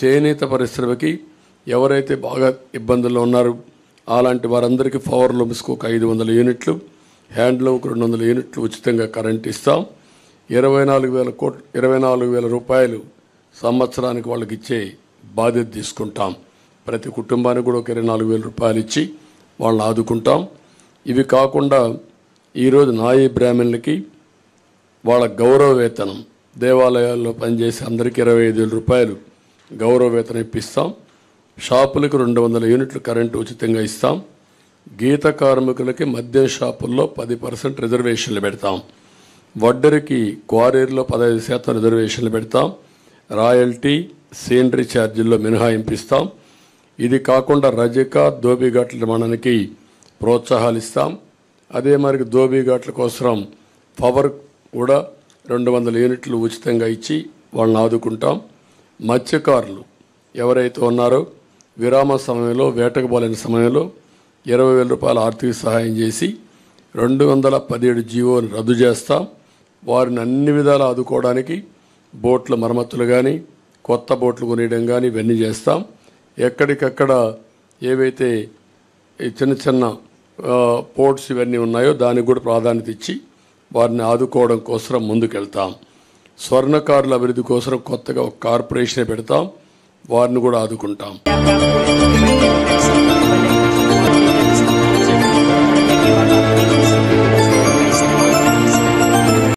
చేనేత పరిశ్రమకి ఎవరైతే బాగా ఇబ్బందుల్లో ఉన్నారో అలాంటి వారందరికీ పవర్ లూమ్స్కు ఒక 500 యూనిట్లు, హ్యాండ్లూమ్కు 200 యూనిట్లు ఉచితంగా కరెంట్ ఇస్తాం. 24,000 రూపాయలు సంవత్సరానికి వాళ్ళకి ఇచ్చే బాధ్యత తీసుకుంటాం. ప్రతి కుటుంబానికి కూడా ఒక 24,000 రూపాయలు ఇచ్చి వాళ్ళని ఆదుకుంటాం. ఇవి కాకుండా ఈరోజు నాయీ బ్రాహ్మణులకి వాళ్ళ గౌరవ వేతనం, దేవాలయాల్లో పనిచేసే అందరికీ 25,000 రూపాయలు గౌరవ వేతనం ఇప్పిస్తాం. షాపులకు 200 యూనిట్లు కరెంటు ఉచితంగా ఇస్తాం. గీత కార్మికులకి మద్యం షాపుల్లో 10% రిజర్వేషన్లు పెడతాం. వడ్డరికి క్వారీల్లో 15% రిజర్వేషన్లు పెడతాం. రాయల్టీ, సీనరీ ఛార్జీల్లో మినహాయింపు ఇస్తాం. ఇది కాకుండా రజక, దోబిఘాట్ల నిర్మాణానికి ప్రోత్సాహాలు ఇస్తాం. అదే మరి దోబిఘాట్ల కోసం పవర్ కూడా 200 యూనిట్లు ఉచితంగా ఇచ్చి వాళ్ళని ఆదుకుంటాం. మత్స్యకారులు ఎవరైతే ఉన్నారో విరామ సమయంలో, వేటకు పోలేని సమయంలో 20,000 రూపాయల ఆర్థిక సహాయం చేసి 217 జీవోని రద్దు చేస్తాం. వారిని అన్ని విధాలు ఆదుకోవడానికి బోట్ల మరమ్మతులు కానీ, కొత్త బోట్లు కొనియడం కానీ ఇవన్నీ చేస్తాం. ఎక్కడికక్కడ ఏవైతే చిన్న చిన్న పోర్ట్స్ ఇవన్నీ ఉన్నాయో దానికి కూడా ప్రాధాన్యత ఇచ్చి వారిని ఆదుకోవడం కోసం ముందుకెళ్తాం. స్వర్ణకారుల అభివృద్ధి కోసం కొత్తగా ఒక కార్పొరేషన్ పెడతాం. వారిని కూడా ఆదుకుంటాం.